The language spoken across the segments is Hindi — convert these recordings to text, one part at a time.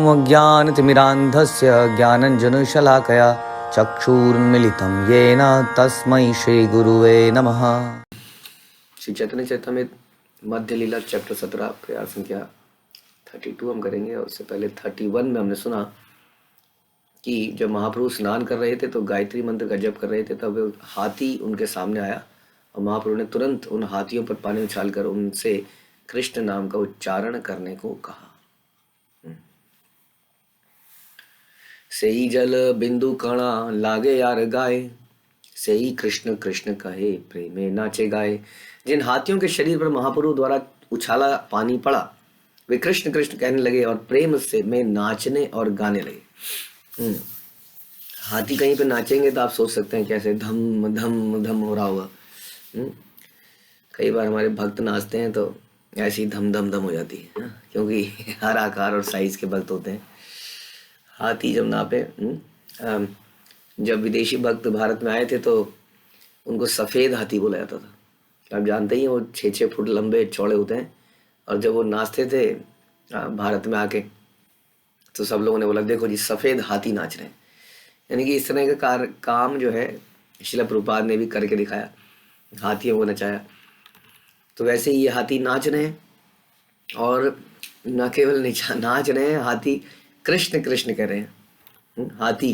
अज्ञानतिमिरान्धस्य ज्ञानञ्जनशलाकया चक्षुरुन्मीलितं येन तस्मै श्रीगुरुवे नमः। श्री चैतन्य चरितामृत मध्य लीला चैप्टर 17 प्रयास संख्या 32 हम करेंगे। और उससे पहले 31 में हमने सुना कि जब महाप्रभु स्नान कर रहे थे तो गायत्री मंत्र का जप कर रहे थे, तब हाथी उनके सामने आया और महाप्रभु ने तुरंत उन हाथियों पर पानी उछालकर उनसे कृष्ण नाम का उच्चारण करने को कहा। सेई जल बिंदु कणा लागे यार गाए, सेई कृष्ण कृष्ण कहे प्रेमे नाचे गाए। जिन हाथियों के शरीर पर महाप्रभु द्वारा उछाला पानी पड़ा, वे कृष्ण कृष्ण कहने लगे और प्रेम से में नाचने और गाने लगे। हाथी कहीं पे नाचेंगे तो आप सोच सकते हैं कैसे धम धम धम हो रहा होगा। कई बार हमारे भक्त नाचते हैं तो ऐसी धम धम धम हो जाती है, क्योंकि हर आकार और साइज के भक्त होते हैं। हाथी जब नापे, जब विदेशी भक्त भारत में आए थे तो उनको सफ़ेद हाथी बोला जाता था। आप जानते ही हैं वो 6-6 फुट लंबे चौड़े होते हैं, और जब वो नाचते थे भारत में आके तो सब लोगों ने बोला देखो जी सफ़ेद हाथी नाच रहे हैं। यानी कि इस तरह का काम जो है श्रील प्रभुपाद ने भी करके दिखाया, हाथियों को नचाया। तो वैसे ही ये हाथी नाच रहे हैं, और न केवल नाच रहे हैं, हाथी कृष्ण कृष्ण कह रहे हैं। हाथी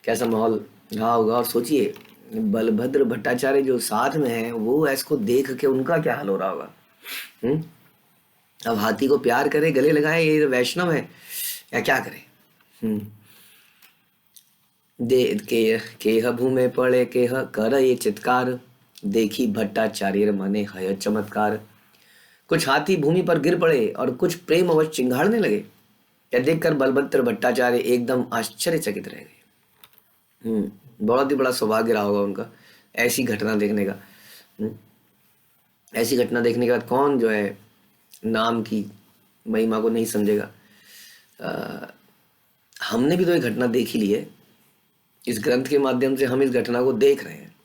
कैसा माहौल रहा होगा। और सोचिए बलभद्र भट्टाचार्य जो साथ में है वो इसको देख के उनका क्या हाल हो रहा होगा। अब हाथी को प्यार करे, गले लगाए, ये वैष्णव है या क्या करे। दे केह भूमे पड़े केह कर ये चित्कार, देखी भट्टाचार्य मने हय चमत्कार। कुछ हाथी भूमि पर गिर पड़े और कुछ प्रेम अवश्य चिंघाड़ने लगे। यह देखकर बलभद्र भट्टाचार्य एकदम आश्चर्यचकित रह गए। बहुत ही बड़ा सौभाग्य रहा होगा उनका ऐसी घटना देखने का। ऐसी घटना देखने के बाद कौन जो है नाम की महिमा को नहीं समझेगा। हमने भी तो एक घटना देख ही ली है। इस ग्रंथ के माध्यम से हम इस घटना को देख रहे हैं।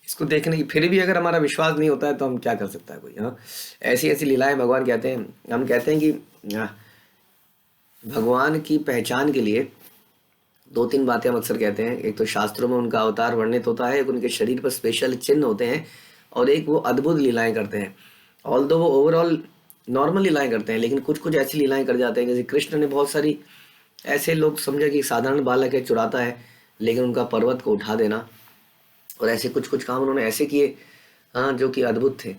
इसको देखने की फिर भी अगर हमारा विश्वास नहीं होता है तो हम क्या कर सकता है कोई। हाँ, ऐसी ऐसी लीलाएं भगवान कहते हैं। हम कहते हैं कि भगवान की पहचान के लिए 2-3 बातें हम अक्सर कहते हैं। एक तो शास्त्रों में उनका अवतार वर्णित होता है, एक उनके शरीर पर स्पेशल चिन्ह होते हैं, और एक वो अद्भुत लीलाएं करते हैं। ऑल्दो वो ओवरऑल नॉर्मल लीलाएं करते हैं, लेकिन कुछ कुछ ऐसी लीलाएं कर जाते हैं। जैसे कृष्ण ने बहुत सारी ऐसे लोग समझा कि साधारण बालक है, चुराता है, लेकिन उनका पर्वत को उठा देना और ऐसे कुछ कुछ काम उन्होंने ऐसे किए हाँ जो कि अद्भुत थे।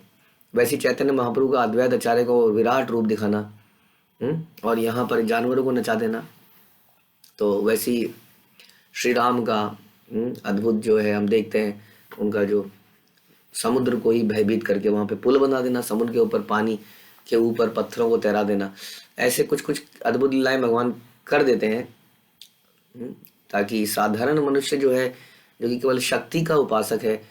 वैसे चैतन्य महाप्रभु का अद्वैत आचार्य को विराट रूप दिखाना और यहाँ पर जानवरों को नचा देना। तो वैसी श्री राम का अद्भुत जो है हम देखते हैं, उनका जो समुद्र को ही भयभीत करके वहाँ पे पुल बना देना, समुद्र के ऊपर पानी के ऊपर पत्थरों को तैरा देना। ऐसे कुछ कुछ अद्भुत लीलाएं भगवान कर देते हैं, ताकि साधारण मनुष्य जो है, जो कि केवल शक्ति का उपासक है,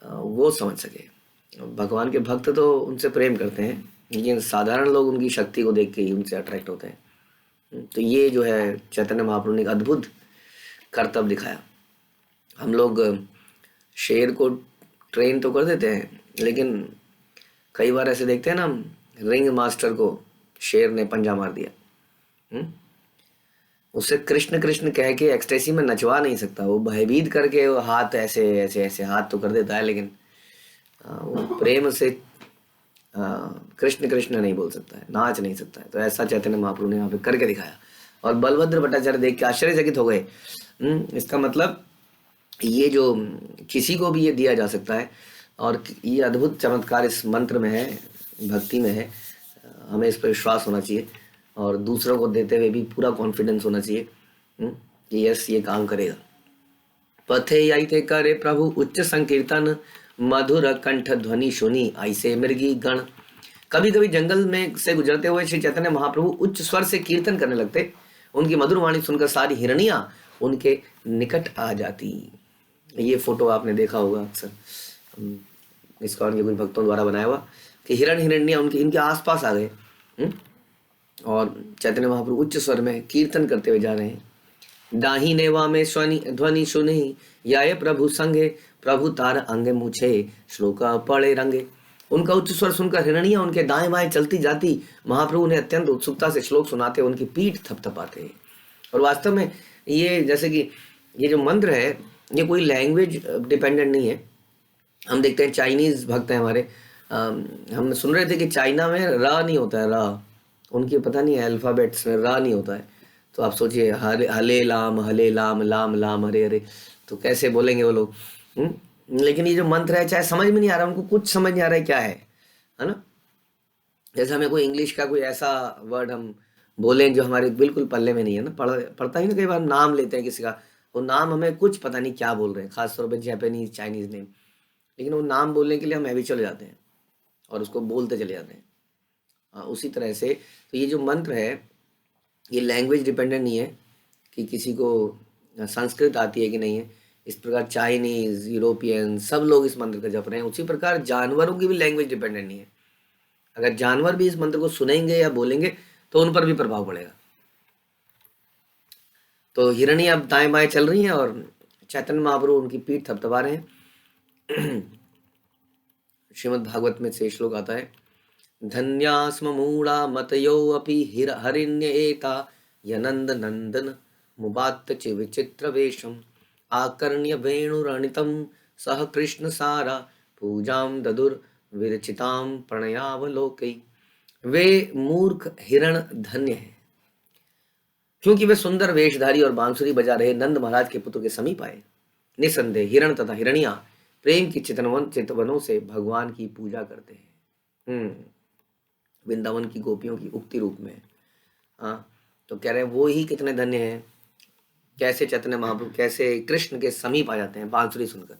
वो समझ सके। भगवान के भक्त तो उनसे प्रेम करते हैं, लेकिन साधारण लोग उनकी शक्ति को देख के ही उनसे अट्रैक्ट होते हैं। तो ये जो है चैतन्य महाप्रभु ने एक अद्भुत कर्तव्य दिखाया। हम लोग शेर को ट्रेन तो कर देते हैं, लेकिन कई बार ऐसे देखते हैं ना, रिंग मास्टर को शेर ने पंजा मार दिया। उससे कृष्ण कृष्ण कह के एक्सटेसी में नचवा नहीं सकता। वो भयभीत करके वो हाथ ऐसे ऐसे ऐसे हाथ तो कर देता है, लेकिन वो प्रेम से कृष्ण कृष्ण नहीं बोल सकता है, नाच नहीं सकता है। तो ऐसा चैतन्य महाप्रभु ने यहाँ पे करके दिखाया, और बलभद्र भट्टाचार्य देख के आश्चर्यचकित हो गए। इसका मतलब ये जो किसी को भी ये दिया जा सकता है, और ये अद्भुत चमत्कार इस मंत्र में है, भक्ति में है। हमें इस पर विश्वास होना चाहिए, और दूसरों को देते हुए भी पूरा कॉन्फिडेंस होना चाहिए कि यस ये काम करेगा। पथे आई थे करे प्रभु उच्च संकीर्तन, मधुर कंठ ध्वनि सुनी ऐसे मृगी गण। कभी कभी जंगल में से गुजरते हुए श्री चैतन्य महाप्रभु उच्च स्वर से कीर्तन करने लगते। उनकी मधुर वाणी सुनकर सारी हिरणियां उनके निकट आ जाती। ये फोटो आपने देखा होगा अक्सर, इस्कॉन के कुछ भक्तों द्वारा बनाया हुआ, कि हिरण हिरण्या उनके इनके आसपास आ गए, और चैतन्य महाप्रभु उच्च स्वर में कीर्तन करते हुए जा रहे हैं। दाही नेवा में ध्वनि सुनी, याय प्रभु संगे, प्रभु तार अंगे मुछे, श्लोका पड़े रंगे। उनका उच्च स्वर सुनकर हिरणियां उनके दाएं बाएं चलती जाती। महाप्रभु उन्हें अत्यंत उत्सुकता से श्लोक सुनाते, उनकी पीठ थपथपाते। और वास्तव में ये जैसे कि ये जो मंत्र है ये कोई लैंग्वेज डिपेंडेंट नहीं है। हम देखते हैं चाइनीज भक्त हैं हमारे, हम सुन रहे थे कि चाइना में र नहीं होता है, र उनके पता नहीं है अल्फ़ाबेट्स में र नहीं होता है। तो आप सोचिए हले लाम लाम लाम हरे हरे, तो कैसे बोलेंगे वो लोग। लेकिन ये जो मंत्र है चाहे समझ में नहीं आ रहा, उनको कुछ समझ नहीं आ रहा है क्या है ना। जैसे हमें कोई इंग्लिश का कोई ऐसा वर्ड हम बोलें जो हमारे बिल्कुल पल्ले में नहीं है ना, पढ़ता ही ना, कई बार नाम लेते हैं किसी का, वो नाम हमें कुछ पता नहीं क्या बोल रहे हैं, खासतौर पर जापानीज चाइनीज नेम, लेकिन वो नाम बोलने के लिए हम हैबिचुअल हो जाते हैं और उसको बोलते चले जाते हैं। उसी तरह से तो ये जो मंत्र है ये लैंग्वेज डिपेंडेंट नहीं है कि किसी को संस्कृत आती है कि नहीं है। इस प्रकार चाइनीज, यूरोपियन सब लोग इस मंत्र का जप रहे हैं। उसी प्रकार जानवरों की भी लैंग्वेज डिपेंडेंट नहीं है। अगर जानवर भी इस मंत्र को सुनेंगे या बोलेंगे तो उन पर भी प्रभाव पड़ेगा। तो हिरणी अब दाएं बाएं चल रही हैं और चैतन्य महाप्रभु उनकी पीठ थपथपा रहे हैं। श्रीमद् भागवत में से श्लोक आता है, धन्यास्म मूढ़ा मतयो अपि हरिण्य एता यनंद नंदन मुबात्त च विचित्र वेशम आकर्ण्य वेणुरणितम सह कृष्ण सारा पूजाम ददुर विरचिताम प्रणयावलोकै। वे मूर्ख हिरण धन्य है क्योंकि वे सुंदर वेशधारी और बांसुरी बजा रहे नंद महाराज के पुत्र के समीप आए। निसंदेह हिरण तथा हिरणिया प्रेम की चितवनों से भगवान की पूजा करते हैं। वृंदावन की गोपियों की उक्ति रूप में। तो कह रहे हैं वो ही कितने धन्य हैं, कैसे चैतन्य महाप्रभु कैसे कृष्ण के समीप आ जाते हैं बांसुरी सुनकर।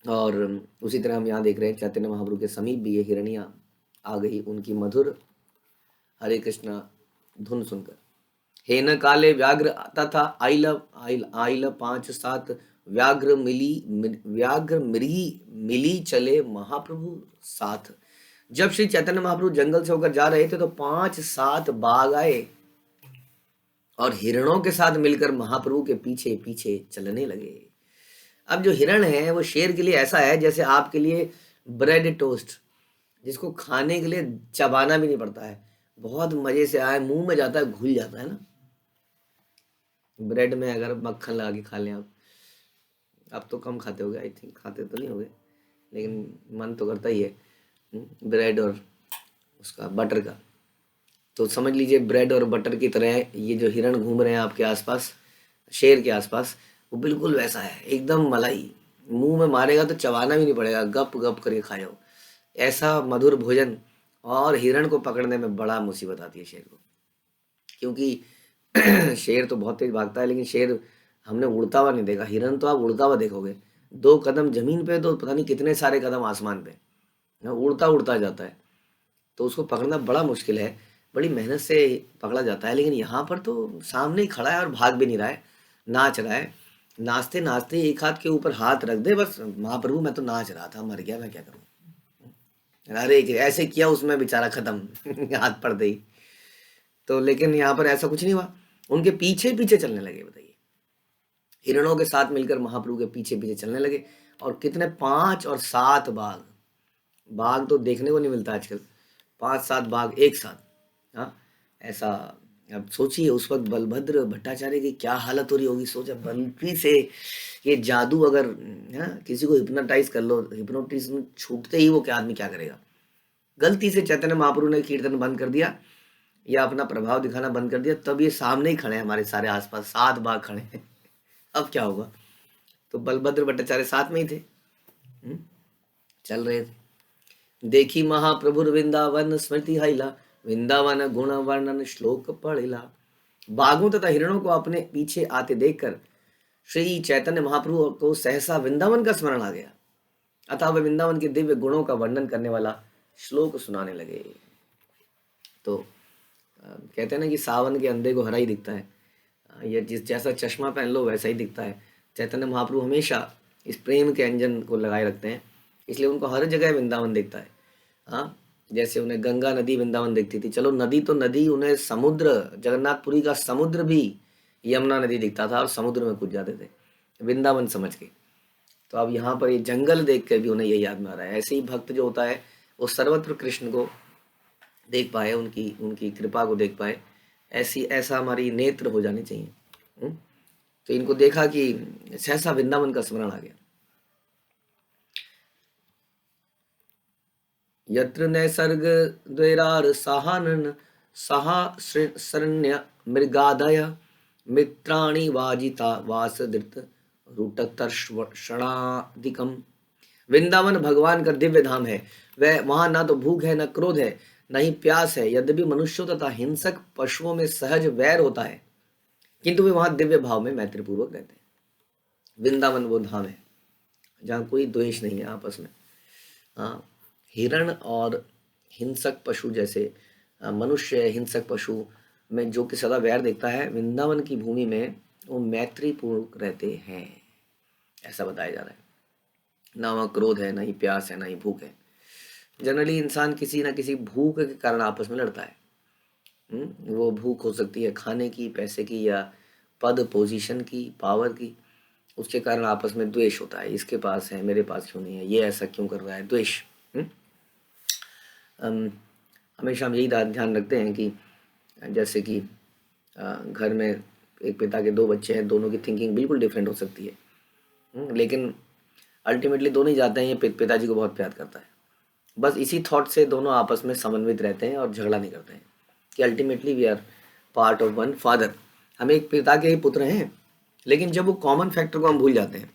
और उसी तरह हम यहाँ देख रहे हैं चैतन्य महाप्रभु के समीप भी ये हिरणिया आ गई उनकी मधुर हरे कृष्ण धुन सुनकर। हेन काले व्याघ्र तथा आइल आइल आइल 5-7 व्याघ्र मृगी मिली चले महाप्रभु साथ। जब श्री चैतन्य महाप्रभु जंगल से होकर जा रहे थे तो 5-7 बाघ आए और हिरणों के साथ मिलकर महाप्रभु के पीछे पीछे चलने लगे। अब जो हिरण है वो शेर के लिए ऐसा है जैसे आपके लिए ब्रेड टोस्ट, जिसको खाने के लिए चबाना भी नहीं पड़ता है, बहुत मजे से आए मुंह में जाता है, घुल जाता है ना। ब्रेड में अगर मक्खन लगा के खा लें आप तो कम खाते होगे, आई थिंक खाते तो नहीं होगे, लेकिन मन तो करता ही है ब्रेड और उसका बटर का। तो समझ लीजिए ब्रेड और बटर की तरह ये जो हिरण घूम रहे हैं आपके आसपास, शेर के आसपास, वो बिल्कुल वैसा है, एकदम मलाई, मुंह में मारेगा तो चबाना भी नहीं पड़ेगा, गप गप करके खा जाओ, ऐसा मधुर भोजन। और हिरण को पकड़ने में बड़ा मुसीबत आती है शेर को, क्योंकि शेर तो बहुत तेज भागता है, लेकिन शेर हमने उड़ता हुआ नहीं देखा। हिरण तो आप उड़ता हुआ देखोगे, 2 कदम जमीन पे तो पता नहीं कितने सारे कदम आसमान पे, उड़ता उड़ता जाता है। तो उसको पकड़ना बड़ा मुश्किल है, बड़ी मेहनत से पकड़ा जाता है। लेकिन यहाँ पर तो सामने ही खड़ा है और भाग भी नहीं रहा है, नाच रहा है। नाचते नाचते एक हाथ के ऊपर हाथ रख दे, बस महाप्रभु मैं तो नाच रहा था, मर गया, मैं क्या करूँ। अरे ऐसे किया उसमें बेचारा खत्म हाथ पड़ गई। तो लेकिन यहाँ पर ऐसा कुछ नहीं हुआ, उनके पीछे पीछे चलने लगे। बताइए, हिरणों के साथ मिलकर महाप्रभु के पीछे पीछे चलने लगे। और कितने 5 और 7 बाघ तो देखने को नहीं मिलता आजकल, 5-7 बाघ एक साथ। हाँ, ऐसा अब सोचिए उस वक्त बलभद्र भट्टाचार्य की क्या हालत हो रही होगी। सोचा बल्कि से ये जादू अगर किसी को हिप्नोटाइज कर लो, हिप्नोटिज में छूटते ही वो क्या आदमी क्या करेगा। गलती से चैतन्य महाप्रभु ने कीर्तन बंद कर दिया या अपना प्रभाव दिखाना बंद कर दिया, तब ये सामने ही खड़े हैं हमारे सारे आसपास, 7 बाघ खड़े हैं। अब क्या होगा। तो बलभद्र भट्टाचार्य साथ में ही थे, चल रहे थे। देखी महाप्रभु वृंदावन स्मृति हैला, वृंदावन गुण वर्णन श्लोक पढ़िला। बाघों तथा हिरणों को अपने पीछे आते देखकर श्री चैतन्य महाप्रभु को सहसा वृंदावन का स्मरण आ गया, अतः वे वृंदावन के दिव्य गुणों का वर्णन करने वाला श्लोक सुनाने लगे। तो कहते हैं ना कि सावन के अंधे को हरा ही दिखता है, ये जैसा चश्मा पहन लो वैसा ही दिखता है। चैतन्य महाप्रभु हमेशा इस प्रेम के अंजन को लगाए रखते हैं, इसलिए उनको हर जगह वृंदावन दिखता है। हाँ, जैसे उन्हें गंगा नदी वृंदावन दिखती थी, चलो नदी तो नदी, उन्हें समुद्र, जगन्नाथपुरी का समुद्र भी यमुना नदी दिखता था और समुद्र में कूद जाते थे वृंदावन समझ के। तो अब यहाँ पर ये जंगल देख कर भी उन्हें यही याद में आ रहा है। ऐसे ही भक्त जो होता है वो सर्वत्र कृष्ण को देख पाए, उनकी उनकी कृपा को देख पाए, ऐसा हमारी नेत्र हो जानी चाहिए। हम्म? तो इनको देखा कि सहसा वृंदावन का स्मरण आ गया। यत्र नैसर्ग द्वैरार सहानन सहा शरण्य मृगादय मित्राणि वाजिता वासदृत रुटतर्षणादिकम। वृंदावन भगवान का दिव्य धाम है। वह वहां ना तो भूख है, न क्रोध है, न ही प्यास है। यद्यपि मनुष्यों तथा हिंसक पशुओं में सहज वैर होता है, किंतु वे वहां दिव्य भाव में मैत्री पूर्वक रहते हैं। वृंदावन वो धाम है जहाँ कोई द्वेष नहीं है आपस में। हाँ, हिरण और हिंसक पशु जैसे मनुष्य हिंसक पशु में जो कि सदा वैर देखता है, वृंदावन की भूमि में वो मैत्री पूर्वक रहते हैं, ऐसा बताया जा रहा है। ना वहाँ क्रोध है, ना ही प्यास है, ना ही भूख है। जनरली इंसान किसी ना किसी भूख के कारण आपस में लड़ता है। वो भूख हो सकती है खाने की, पैसे की, या पद पोजीशन की, पावर की। उसके कारण आपस में द्वेष होता है, इसके पास है मेरे पास क्यों नहीं है, ये ऐसा क्यों कर रहा है, द्वेष। हमेशा हम यही ध्यान रखते हैं कि जैसे कि घर में एक पिता के दो बच्चे हैं, दोनों की थिंकिंग बिल्कुल डिफरेंट हो सकती है, लेकिन अल्टीमेटली दोनों ही जाते हैं ये पिताजी को बहुत प्यार करता है। बस इसी थॉट से दोनों आपस में समन्वित रहते हैं और झगड़ा नहीं करते हैं कि ultimately we are part of one father. हम एक पिता के ही पुत्र हैं, लेकिन जब वो कॉमन फैक्टर को हम भूल जाते हैं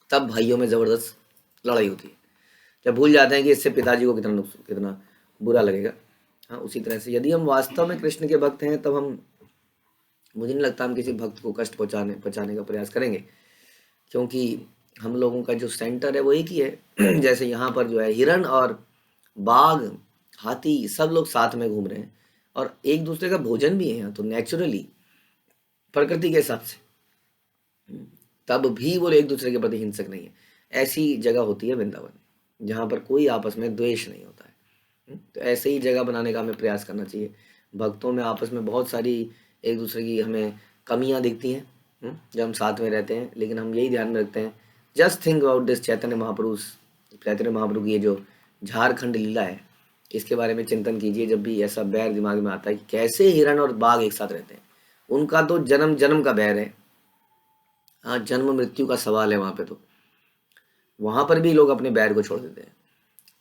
तब भाइयों में ज़बरदस्त लड़ाई होती है। जब भूल जाते हैं कि इससे पिताजी को कितना बुरा लगेगा। हाँ, उसी तरह से यदि हम वास्तव में कृष्ण के भक्त हैं तब मुझे नहीं लगता हम किसी भक्त को कष्ट पहुँचाने का प्रयास करेंगे, क्योंकि हम लोगों का जो सेंटर है वो एक ही है। जैसे यहाँ पर जो है हिरण और बाघ, हाथी सब लोग साथ में घूम रहे हैं और एक दूसरे का भोजन भी है यहाँ, तो नेचुरली प्रकृति के हिसाब से तब भी वो एक दूसरे के प्रति हिंसक नहीं है। ऐसी जगह होती है वृंदावन जहाँ पर कोई आपस में द्वेष नहीं होता है। तो ऐसे ही जगह बनाने का हमें प्रयास करना चाहिए। भक्तों में आपस में बहुत सारी एक दूसरे की हमें कमियां दिखती हैं जब हम साथ में रहते हैं, लेकिन हम यही ध्यान में रखते हैं, just think about this Chaitanya Mahaprabhu की ये जो झारखंड लीला है, इसके बारे में चिंतन कीजिए जब भी ऐसा बैर दिमाग में आता है कि कैसे हिरण और बाघ एक साथ रहते हैं। उनका तो जन्म जन्म का बैर है। हाँ, जन्म मृत्यु का सवाल है वहाँ पे, तो वहाँ पर भी लोग अपने बैर को छोड़ देते हैं।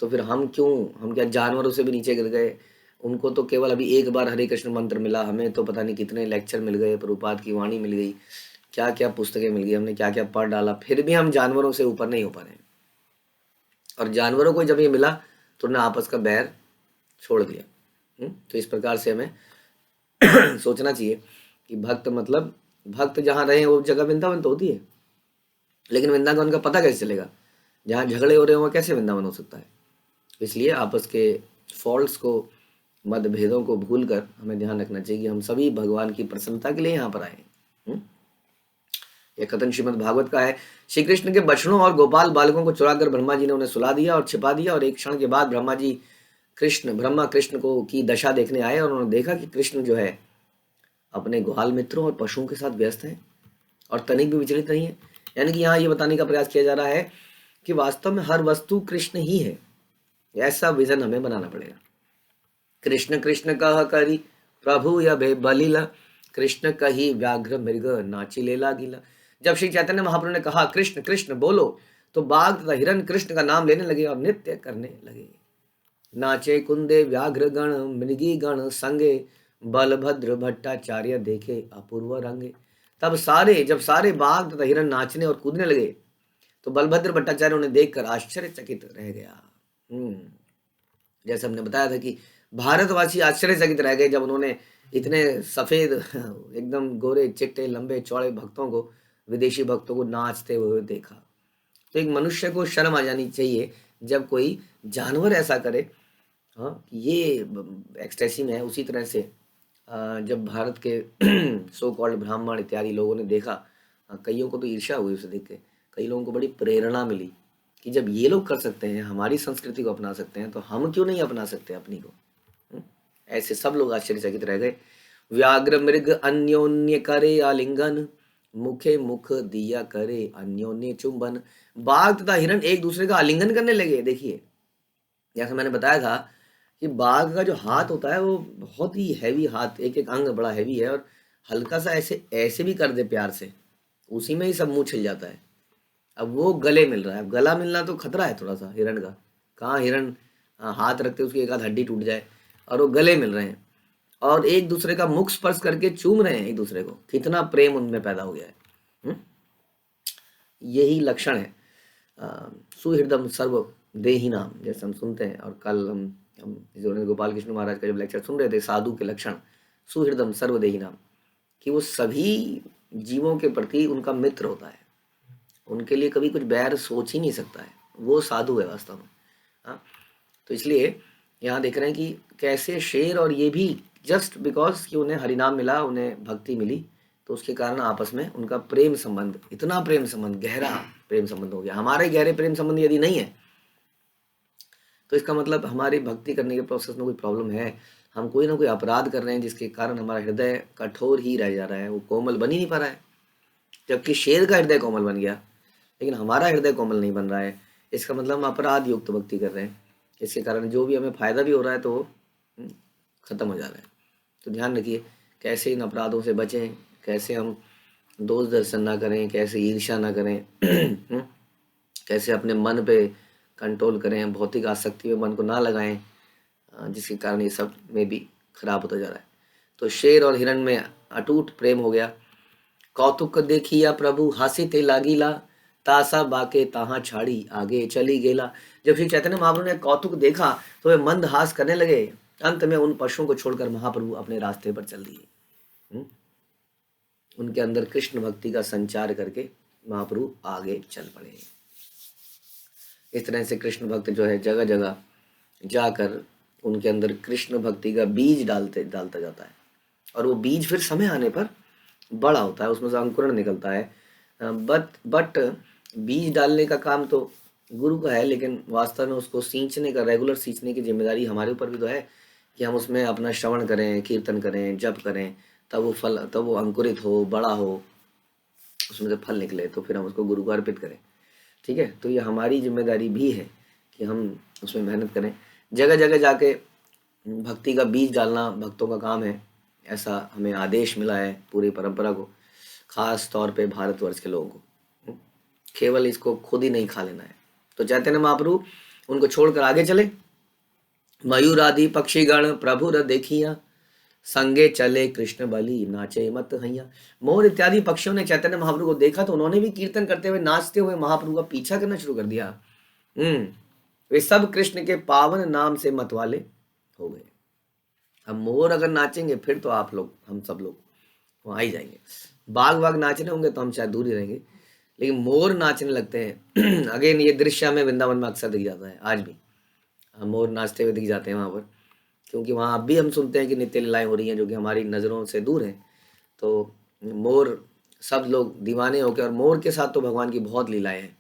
तो फिर हम क्या जानवरों से भी नीचे गिर गए? उनको तो केवल अभी एक बार हरे कृष्ण मंत्र मिला, हमें तो पता नहीं कितने लेक्चर मिल गए, प्रभुपाद की वाणी मिल गई, क्या क्या पुस्तकें मिल गई, हमने क्या क्या पढ़ डाला, फिर भी हम जानवरों से ऊपर नहीं हो पा रहे हैं। और जानवरों को जब ये मिला तो उन्होंने आपस का बैर छोड़ दिया। तो इस प्रकार से हमें सोचना चाहिए कि भक्त जहाँ रहे वो जगह वृंदावन तो होती है, लेकिन वृंदावन का पता कैसे चलेगा? जहाँ झगड़े हो रहे हो वहाँ कैसे वृंदावन हो सकता है? इसलिए आपस के फॉल्ट्स को, मतभेदों को भूलकर हमें ध्यान रखना चाहिए कि हम सभी भगवान की प्रसन्नता के लिए यहाँ पर आए हैं। यह कथन श्रीमद् भागवत का है। श्री कृष्ण के बछड़ों और गोपाल बालकों को चुराकर ब्रह्मा जी ने उन्हें सुला दिया और छिपा दिया, और एक क्षण के बाद ब्रह्मा कृष्ण को की दशा देखने आए और उन्होंने देखा कि कृष्ण जो है अपने ग्वाल मित्रों और पशुओं के साथ व्यस्त हैं और तनिक भी विचलित नहीं है। यानी कि यहाँ ये बताने का प्रयास किया जा रहा है कि वास्तव में हर वस्तु कृष्ण ही है। ऐसा विजन हमें बनाना पड़ेगा। कृष्ण कृष्ण कह करी प्रभु या बलिला, कृष्ण कही व्याघ्र मृग नाची लेला गिला। जब श्री चैतन्य महाप्रभु ने कहा कृष्ण कृष्ण बोलो, तो बाघ तथा हिरण कृष्ण का नाम लेने लगे और नृत्य करने लगे। नाचे कुंदे व्याघ्र गण मृगी गण संगे, बलभद्र भट्टाचार्य देखे अपूर्व रंगे। जब सारे बाघ तथा हिरण नाचने और कूदने लगे तो बलभद्र भट्टाचार्य उन्हें देखकर आश्चर्यचकित रह गया। जैसे हमने बताया था कि भारतवासी आश्चर्यचकित रह गए जब उन्होंने इतने सफेद एकदम गोरे चिट्टे लंबे चौड़े भक्तों को, विदेशी भक्तों को नाचते हुए देखा। तो एक मनुष्य को शर्म आ जानी चाहिए जब कोई जानवर ऐसा करे। हाँ, ये एक्सटेसी में है। उसी तरह से जब भारत के सो कॉल्ड ब्राह्मण इत्यादि लोगों ने देखा, कईयों को तो ईर्ष्या हुई उसे देख के, कई लोगों को बड़ी प्रेरणा मिली कि जब ये लोग कर सकते हैं, हमारी संस्कृति को अपना सकते हैं, तो हम क्यों नहीं अपना सकते अपनी को। ऐसे सब लोग आश्चर्यचकित रह गए। व्याघ्र मृग अन्योन्य करे आलिंगन, मुखे मुख दिया करे अन्योन्य चुंबन। बाघ तथा हिरण एक दूसरे का आलिंगन करने लगे। देखिए, जैसा मैंने बताया था कि बाघ का जो हाथ होता है वो बहुत ही हैवी हाथ, एक एक अंग बड़ा हैवी है, और हल्का सा ऐसे ऐसे भी कर दे प्यार से, उसी में ही सब मुंह छिल जाता है। अब वो गले मिल रहा है, अब गला मिलना तो खतरा है थोड़ा सा हिरण का। कहाँ हिरण हाथ रखते उसकी एक आध हड्डी टूट जाए, और वो गले मिल रहे हैं और एक दूसरे का मुख स्पर्श करके चूम रहे हैं एक दूसरे को। कितना प्रेम उनमें पैदा हो गया है। हम्म? यही लक्षण है सुहृदम सर्व देही नाम, जैसे हम सुनते हैं। और कल हम जो गोपाल कृष्ण महाराज का जब लेक्चर सुन रहे थे साधु के लक्षण, सुहृदम सर्व देही नाम, कि वो सभी जीवों के प्रति उनका मित्र होता है, उनके लिए कभी कुछ बैर सोच ही नहीं सकता है, वो साधु है वास्तव में। हाँ, तो इसलिए यहाँ देख रहे हैं कि कैसे शेर और ये भी जस्ट बिकॉज कि उन्हें हरिनाम मिला, उन्हें भक्ति मिली, तो उसके कारण आपस में उनका प्रेम संबंध, इतना प्रेम संबंध, गहरा प्रेम संबंध हो गया। हमारे गहरे प्रेम संबंध यदि नहीं है तो इसका मतलब हमारी भक्ति करने के प्रोसेस में कोई प्रॉब्लम है। हम कोई ना कोई अपराध कर रहे हैं जिसके कारण हमारा हृदय कठोर ही रह जा रहा है, वो कोमल बन ही नहीं पा रहा है। जबकि शेर का हृदय कोमल बन गया, लेकिन हमारा हृदय कोमल नहीं बन रहा है। इसका मतलब हम अपराध युक्त भक्ति कर रहे हैं, इसके कारण जो भी हमें फायदा भी हो रहा है तो वो खत्म हो जा रहा है। तो ध्यान रखिए कैसे इन अपराधों से बचें, कैसे हम दोष दर्शन ना करें, कैसे ईर्ष्या ना करें, कैसे अपने मन पे कंट्रोल करें, भौतिक आसक्ति में मन को ना लगाएं, जिसके कारण ये सब में भी खराब होता जा रहा है। तो शेर और हिरण में अटूट प्रेम हो गया। कौतुक देखिया प्रभु हासिते लागिला, तासा बाके ताहा छाड़ी आगे चली गेला। जब श्री चैतन्य महाप्रभु ने कौतुक देखा तो वे मंद हास करने लगे। अंत में उन पशुओं को छोड़कर महाप्रभु अपने रास्ते पर चल दिए। उनके अंदर कृष्ण भक्ति का संचार करके महाप्रभु आगे चल पड़े। इस तरह से कृष्ण भक्त जो है जगह जगह जाकर उनके अंदर कृष्ण भक्ति का बीज डालता जाता है, और वो बीज फिर समय आने पर बड़ा होता है, उसमें से अंकुरण निकलता है। बट बीज डालने का काम तो गुरु का है, लेकिन वास्तव में उसको सींचने का, रेगुलर सींचने की जिम्मेदारी हमारे ऊपर भी तो है कि हम उसमें अपना श्रवण करें, कीर्तन करें, जप करें, तब वो फल, तब वो अंकुरित हो, बड़ा हो, उसमें से फल निकले, तो फिर हम उसको गुरु को अर्पित करें। ठीक है, तो ये हमारी जिम्मेदारी भी है कि हम उसमें मेहनत करें, जगह जगह जाके भक्ति का बीज डालना भक्तों का काम है। ऐसा हमें आदेश मिला है पूरी परंपरा को, खास तौर पे भारतवर्ष के लोगों को। केवल इसको खुद ही नहीं खा लेना है। तो चैतन्य महाप्रभु उनको छोड़कर आगे चले। मयूर आदि पक्षीगण प्रभु र देखिया, संगे चले कृष्ण बलि नाचे मत हैया। मोर इत्यादि पक्षियों ने चैतन्य महाप्रभु को देखा तो उन्होंने भी कीर्तन करते हुए, नाचते हुए महाप्रभु का पीछा करना शुरू कर दिया। वे सब कृष्ण के पावन नाम से मतवाले हो गए। अब मोर अगर नाचेंगे फिर तो आप लोग, हम सब लोग वहां ही जाएंगे। बाघ वाघ नाच रहे होंगे तो हम शायद दूर ही रहेंगे, लेकिन मोर नाचने लगते हैं। अगेन ये दृश्य हमें वृंदावन में अक्सर दिख जाता है, आज भी मोर नाचते हुए दिख जाते हैं वहां पर, क्योंकि वहाँ अब भी हम सुनते हैं कि नित्य लीलाएं हो रही हैं जो कि हमारी नज़रों से दूर हैं। तो मोर, सब लोग दीवाने होकर, और मोर के साथ तो भगवान की बहुत लीलाएं हैं।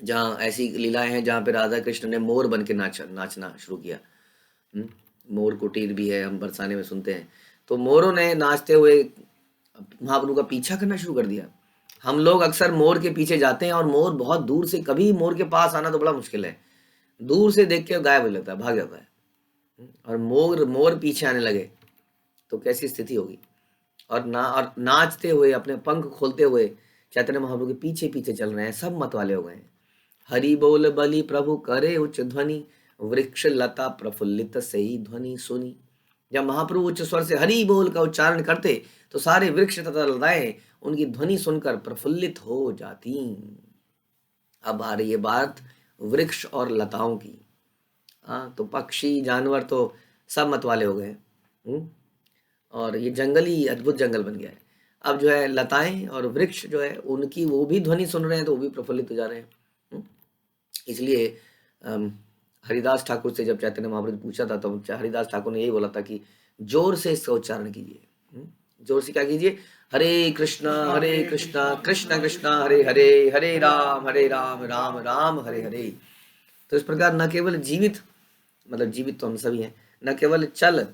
जहाँ ऐसी लीलाएं हैं जहाँ पे राधा कृष्ण ने मोर बन के नाचना शुरू किया। मोर कुटीर भी है, हम बरसाने में सुनते हैं। तो मोरों ने नाचते हुए महाप्रभु का पीछा करना शुरू कर दिया। हम लोग अक्सर मोर के पीछे जाते हैं और मोर बहुत दूर से, कभी मोर के पास आना तो बड़ा मुश्किल है, दूर से देख के गायब हो जाता है, भाग जाता है। और मोर पीछे आने लगे तो कैसी स्थिति होगी। और नाचते हुए, अपने पंख खोलते हुए चैतन्य महाप्रभु के पीछे पीछे चल रहे हैं, सब मत वाले हो गए हैं। हरि बोल बलि प्रभु करे उच्च ध्वनि, वृक्ष लता प्रफुल्लित सही ध्वनि सुनी। जब महाप्रभु उच्च स्वर से हरि बोल का उच्चारण करते तो सारे वृक्ष तथा लताएं उनकी ध्वनि सुनकर प्रफुल्लित हो जाती। अब आ रही है बात वृक्ष और लताओं की। हाँ, तो पक्षी जानवर तो सब मतवाले हो गए। और ये जंगल ही अद्भुत जंगल बन गया है। अब जो है लताएं और वृक्ष जो है उनकी वो भी ध्वनि सुन रहे हैं तो वो भी प्रफुल्लित हो जा रहे हैं। इसलिए हरिदास ठाकुर से जब चैतन्य महाप्रभु ने पूछा था तो हरिदास ठाकुर ने यही बोला था कि जोर से इसका उच्चारण कीजिए। जोर से क्या कीजिए? हरे कृष्णा कृष्ण कृष्णा हरे हरे, हरे राम राम राम हरे हरे। तो इस प्रकार न केवल जीवित, मतलब जीवित तो हम सभी हैं, न केवल चल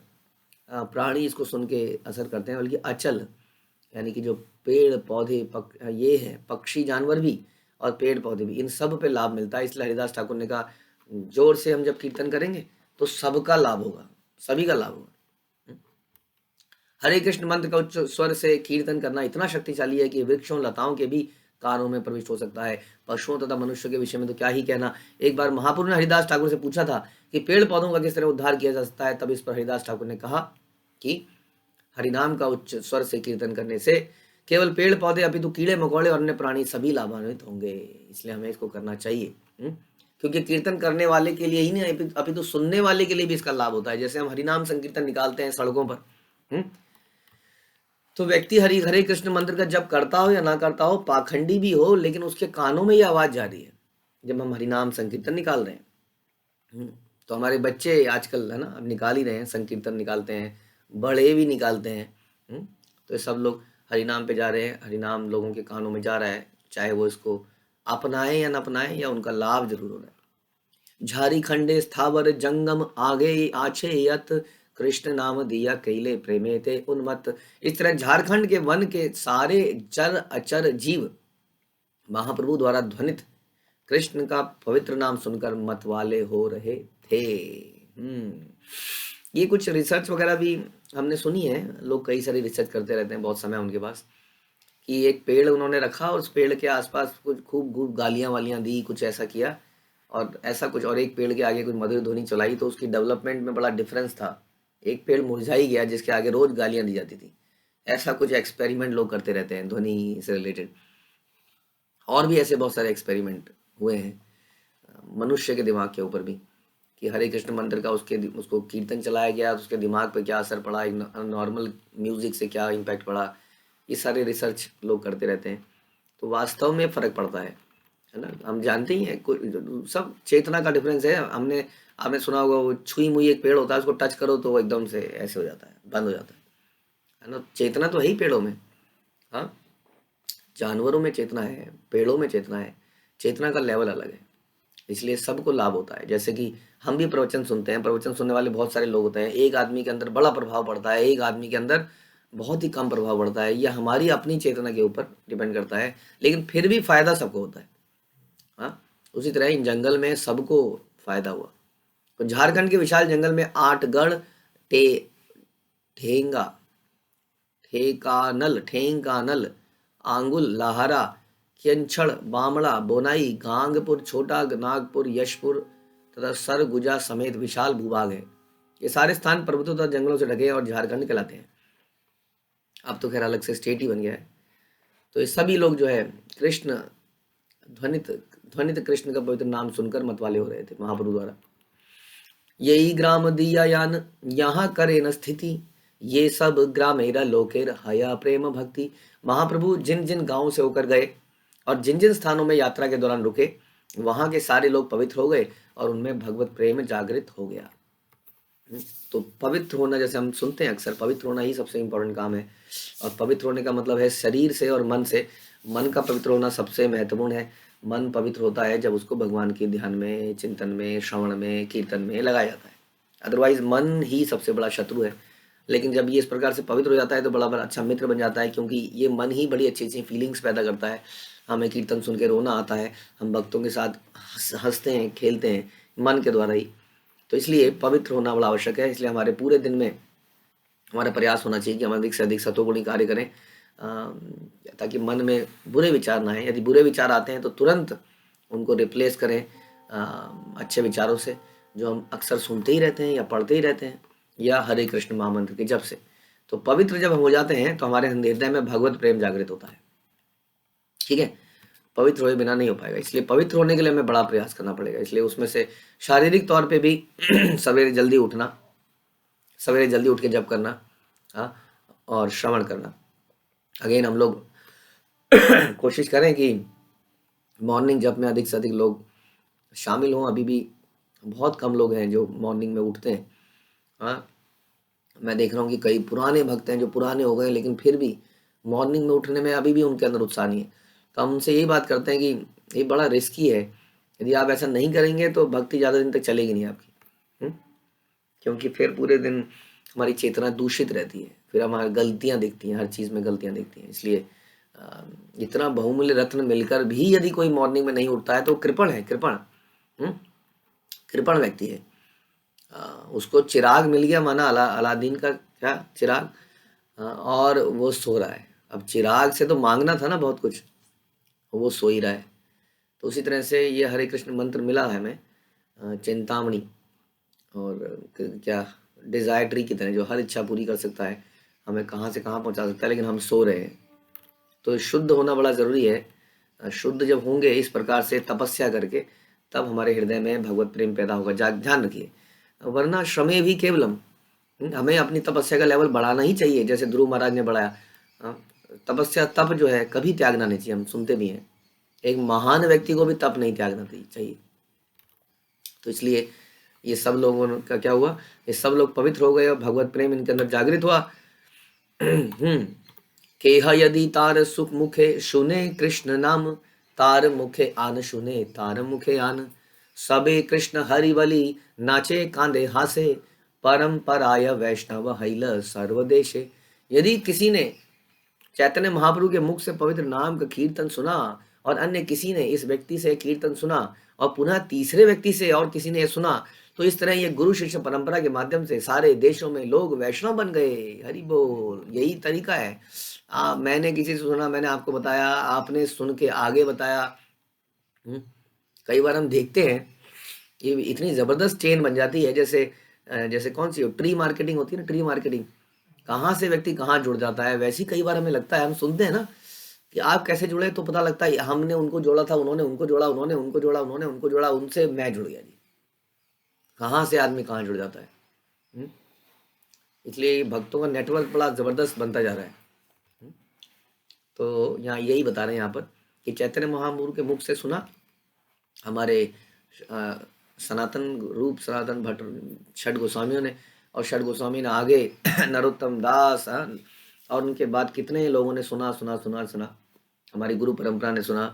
प्राणी इसको सुन के असर करते हैं, बल्कि अचल यानी कि जो पेड़ पौधे ये हैं, पक्षी जानवर भी और पेड़ पौधे भी, इन सब पे लाभ मिलता है। इसलिए हरिदास ठाकुर ने कहा जोर से हम जब कीर्तन करेंगे तो सबका लाभ होगा, सभी का लाभ होगा। हरे कृष्ण मंत्र का उच्च स्वर से कीर्तन करना इतना शक्तिशाली है कि वृक्षों लताओं के भी कानों में प्रविष्ट हो सकता है। पशुओं तथा मनुष्य के विषय में तो क्या ही कहना। एक बार महापुरुष ने हरिदास ठाकुर से पूछा था कि पेड़ पौधों का किस तरह उद्धार किया जा सकता है। तब इस पर हरिदास ठाकुर ने कहा कि हरिनाम का उच्च स्वर से कीर्तन करने से केवल पेड़ पौधे अपितु कीड़े मकोड़े और अन्य प्राणी सभी लाभान्वित होंगे। इसलिए हमें इसको करना चाहिए। क्योंकि कीर्तन करने वाले के लिए ही नहीं अपितु सुनने वाले के लिए भी इसका लाभ होता है। जैसे हम हरिनाम संकीर्तन निकालते हैं सड़कों पर, तो व्यक्ति हरे कृष्ण मंत्र का जप करता हो या ना करता हो, पाखंडी भी हो, लेकिन उसके कानों में ये आवाज जा रही है जब हम हरिनाम संकीर्तन निकाल रहे हैं। तो हमारे बच्चे आजकल है ना, अब निकाल ही रहे हैं, संकीर्तन निकालते हैं, बड़े भी निकालते हैं। तो ये सब लोग हरिनाम पे जा रहे हैं, हरिनाम लोगों के कानों में जा रहा है, चाहे वो इसको अपनाएं या न अपनाएं, या उनका लाभ जरूर हो रहा है। झारी खंडे स्थावर जंगम आगे आछे यत कृष्ण नाम दिया कैले प्रेमे ते उन्मत्त। इस तरह झारखंड के वन के सारे चर अचर जीव महाप्रभु द्वारा ध्वनित कृष्ण का पवित्र नाम सुनकर मत वाले हो रहे थे। ये कुछ रिसर्च वगैरह भी हमने सुनी है, लोग कई सारी रिसर्च करते रहते हैं, बहुत समय उनके पास, कि एक पेड़ उन्होंने रखा और उस पेड़ के आसपास कुछ खूब गालियां वालियां दी, कुछ ऐसा किया और ऐसा कुछ, और एक पेड़ के आगे कुछ मधुर ध्वनि चलाई, तो उसकी डेवलपमेंट में बड़ा डिफरेंस था। एक पेड़ मुरझा ही गया जिसके आगे रोज गालियां दी जाती थी। ऐसा कुछ एक्सपेरिमेंट लोग करते रहते हैं ध्वनि से रिलेटेड। और भी ऐसे बहुत सारे एक्सपेरिमेंट हुए हैं मनुष्य के दिमाग के ऊपर भी, कि हरे कृष्ण मंत्र का उसको कीर्तन चलाया गया तो उसके दिमाग पे क्या असर पड़ा, नॉर्मल म्यूजिक से क्या इम्पैक्ट पड़ा। ये सारे रिसर्च लोग करते रहते हैं। तो वास्तव में फ़र्क पड़ता है ना। हम जानते ही हैं, सब चेतना का डिफरेंस है। आपने सुना होगा वो छुई मुई एक पेड़ होता है, उसको टच करो तो वो एकदम से ऐसे हो जाता है, बंद हो जाता है ना। चेतना तो है ही पेड़ों में, हाँ, जानवरों में चेतना है, पेड़ों में चेतना है, चेतना का लेवल अलग है। इसलिए सबको लाभ होता है। जैसे कि हम भी प्रवचन सुनते हैं, प्रवचन सुनने वाले बहुत सारे लोग होते हैं, एक आदमी के अंदर बड़ा प्रभाव पड़ता है, एक आदमी के अंदर बहुत ही कम प्रभाव पड़ता है। यह हमारी अपनी चेतना के ऊपर डिपेंड करता है, लेकिन फिर भी फायदा सबको होता है। हाँ, उसी तरह इन जंगल में सबको फायदा हुआ। तो झारखंड के विशाल जंगल में आठगढ़, ठेंगा, ठेंकानल, आंगुल, लाहरा, कियंछड़, बामड़ा, बोनाई, गांगपुर, छोटा नागपुर, यशपुर तथा सरगुजा समेत विशाल भूभाग है। ये सारे स्थान पर्वतों तथा जंगलों से ढके हैं और झारखंड कहलाते हैं। अब तो खैर अलग से स्टेट ही बन गया है। तो ये सभी लोग जो है कृष्ण ध्वनित कृष्ण का पवित्र नाम सुनकर मतवाले हो रहे थे महाप्रभु द्वारा। यही ग्राम दिया यान यहाँ करे न स्थिति, ये सब ग्रामेरा लोकेर हया प्रेम भक्ति। महाप्रभु जिन जिन गांवों से होकर गए और जिन जिन स्थानों में यात्रा के दौरान रुके, वहां के सारे लोग पवित्र हो गए और उनमें भगवत प्रेम जागृत हो गया। तो पवित्र होना, जैसे हम सुनते हैं अक्सर, पवित्र होना ही सबसे इम्पोर्टेंट काम है। और पवित्र होने का मतलब है शरीर से और मन से। मन का पवित्र होना सबसे महत्वपूर्ण है। मन पवित्र होता है जब उसको भगवान के ध्यान में, चिंतन में, श्रवण में, कीर्तन में लगाया जाता है। अदरवाइज मन ही सबसे बड़ा शत्रु है। लेकिन जब ये इस प्रकार से पवित्र हो जाता है तो बड़ा अच्छा मित्र बन जाता है, क्योंकि ये मन ही बड़ी अच्छी अच्छी फीलिंग्स पैदा करता है। हमें कीर्तन सुन के रोना आता है, हम भक्तों के साथ हंसते हैं, खेलते हैं मन के द्वारा ही। तो इसलिए पवित्र होना बड़ा आवश्यक है। इसलिए हमारे पूरे दिन में हमारा प्रयास होना चाहिए कि हम अधिक से अधिक सतोगुणी कार्य करें, ताकि मन में बुरे विचार ना आए। यदि बुरे विचार आते हैं तो तुरंत उनको रिप्लेस करें अच्छे विचारों से, जो हम अक्सर सुनते ही रहते हैं या पढ़ते ही रहते हैं, या हरे कृष्ण महामंत्र के जप से। तो पवित्र जब हम हो जाते हैं तो हमारे हृदय में भगवत प्रेम जागृत होता है। ठीक है, पवित्र हुए बिना नहीं हो पाएगा। इसलिए पवित्र होने के लिए हमें बड़ा प्रयास करना पड़ेगा। इसलिए उसमें से शारीरिक तौर पे भी सवेरे जल्दी उठना, सवेरे जल्दी उठ के जप करना, हाँ, और श्रवण करना। अगेन हम लोग कोशिश करें कि मॉर्निंग जप में अधिक से अधिक लोग शामिल हों। अभी भी बहुत कम लोग हैं जो मॉर्निंग में उठते हैं। हाँ, मैं देख रहा हूँ कि कई पुराने भक्त हैं जो पुराने हो गए, लेकिन फिर भी मॉर्निंग में उठने में अभी भी उनके अंदर उत्साह नहीं है। तो हम उनसे यही बात करते हैं कि ये बड़ा रिस्की है। यदि आप ऐसा नहीं करेंगे तो भक्ति ज़्यादा दिन तक चलेगी नहीं आपकी। क्योंकि फिर पूरे दिन हमारी चेतना दूषित रहती है, फिर हमारी गलतियां दिखती हैं, हर चीज़ में गलतियां दिखती हैं। इसलिए अ, इतना बहुमूल्य रत्न मिलकर भी यदि कोई मॉर्निंग में नहीं उठता है तो कृपण है, कृपण। हम्म, कृपण व्यक्ति है। अ, उसको चिराग मिल गया, माना अलादीन का क्या चिराग, और वो सो रहा है। अब चिराग से तो मांगना था ना बहुत कुछ, वो सो ही रहा है। तो उसी तरह से ये हरे कृष्ण मंत्र मिला है हमें, चिंतामणि, और क्या डिजायर ट्री की तरह जो हर इच्छा पूरी कर सकता है, हमें कहाँ से कहाँ पहुँचा सकता है, लेकिन हम सो रहे हैं। तो शुद्ध होना बड़ा ज़रूरी है। शुद्ध जब होंगे इस प्रकार से तपस्या करके, तब हमारे हृदय में भगवत प्रेम पैदा होगा। ध्यान रखिए, वरना श्रमे भी केवलम। हमें अपनी तपस्या का लेवल बढ़ाना ही चाहिए, जैसे ध्रुव महाराज ने बढ़ाया। तपस्या, तप जो है कभी त्यागना नहीं चाहिए, हम सुनते भी हैं। एक महान व्यक्ति को भी तप नहीं त्यागना चाहिए। तो इसलिए ये सब लोगों का क्या हुआ, ये सब लोग पवित्र हो गए और भगवत प्रेम इनके अंदर जागृत हुआ। केह यदि तार सुख मुखे सुने कृष्ण नाम, तार मुखे आन सुने तार मुखे आन, सबे कृष्ण हरिवली नाचे कांदे हासे, परंपराय वैष्णव हैल सर्वदेशे। यदि किसी ने चैतन्य महाप्रभु के मुख से पवित्र नाम का कीर्तन सुना, और अन्य किसी ने इस व्यक्ति से कीर्तन सुना, और पुनः तीसरे व्यक्ति से और किसी ने सुना, तो इस तरह ये गुरु शिष्य परंपरा के माध्यम से सारे देशों में लोग वैष्णव बन गए। हरि बोल, यही तरीका है। मैंने किसी से सुना, मैंने आपको बताया, आपने सुन के आगे बताया। कई बार हम देखते हैं ये इतनी जबरदस्त चेन बन जाती है, जैसे जैसे कौन सी ट्री मार्केटिंग होती है ना, ट्री मार्केटिंग, कहाँ से व्यक्ति कहाँ जुड़ जाता है। वैसे ही कई बार हमें लगता है, हम सुनते हैं ना कि आप कैसे जुड़े, तो पता लगता है हमने उनको जोड़ा था, उन्होंने उनको जोड़ा, उन्होंने उनको जोड़ा, उन्होंने उनको जोड़ा, उनसे मैं जुड़ गया जी। कहाँ से आदमी कहाँ जुड़ जाता है। हम्म? इसलिए भक्तों का नेटवर्क बड़ा जबरदस्त बनता जा रहा है। तो यहाँ यही बता रहे हैं यहाँ पर कि चैतन्य महाप्रभु के मुख से सुना, हमारे अ, सनातन रूप सनातन भट्ट षड गोस्वामियों ने, और षड गोस्वामी ने आगे नरोत्तम दास, और उनके बाद कितने लोगों ने सुना सुना सुना सुना। हमारी गुरु परंपरा ने सुना,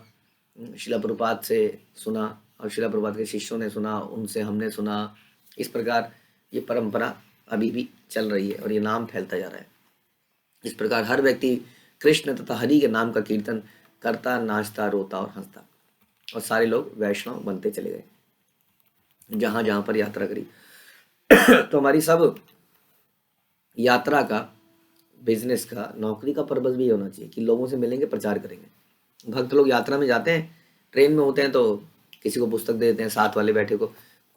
शिला प्रभुपाद से सुना, और शिला प्रभुपाद के शिष्यों ने सुना, उनसे हमने सुना। इस प्रकार ये परंपरा अभी भी चल रही है और ये नाम फैलता जा रहा है। इस प्रकार हर व्यक्ति कृष्ण तथा हरि के नाम का कीर्तन करता, नाचता, रोता और हंसता, और सारे लोग वैष्णव बनते चले गए जहां जहां पर यात्रा करी। तो हमारी सब यात्रा का, बिजनेस का, नौकरी का पर्पस भी होना चाहिए कि लोगों से मिलेंगे, प्रचार करेंगे। भक्त लोग यात्रा में जाते हैं, ट्रेन में होते हैं तो किसी को पुस्तक दे देते हैं, साथ वाले बैठे को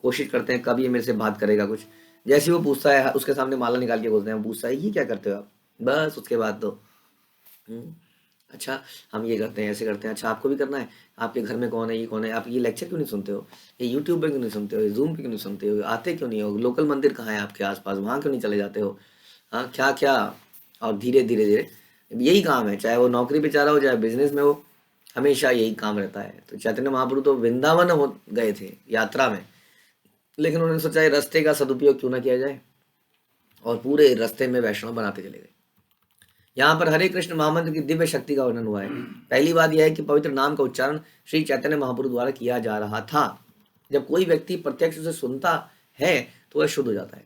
कोशिश करते हैं कब ये मेरे से बात करेगा कुछ। जैसे वो पूछता है, उसके सामने माला निकाल के बोलते हैं, पूछता है ये क्या करते हो आप, बस उसके बाद तो अच्छा हम ये करते हैं, ऐसे करते हैं, अच्छा आपको भी करना है, आपके घर में कौन है, ये कौन है, आप ये लेक्चर क्यों नहीं सुनते हो, ये यूट्यूब पे क्यों नहीं सुनते हो, ये जूम पे क्यों नहीं सुनते हो, आते क्यों नहीं हो, लोकल मंदिर कहाँ है आपके आसपास, वहाँ क्यों नहीं चले जाते हो, हाँ क्या क्या। और धीरे धीरे धीरे यही काम है, चाहे वो नौकरी पे जा रहा हो, चाहे बिजनेस में हो, हमेशा यही काम रहता है। तो चैतन्य महाप्रभु तो वृंदावन हो गए थे यात्रा में, लेकिन उन्होंने सोचा ये रास्ते का सदुपयोग क्यों ना किया जाए, और पूरे रास्ते में वैष्णव बनाते चले गए। यहाँ पर हरे कृष्ण महामंत्र की दिव्य शक्ति का वर्णन हुआ है। पहली बात यह है कि पवित्र नाम का उच्चारण श्री चैतन्य महाप्रभु द्वारा किया जा रहा था। जब कोई व्यक्ति प्रत्यक्ष से सुनता है तो वह शुद्ध हो जाता है,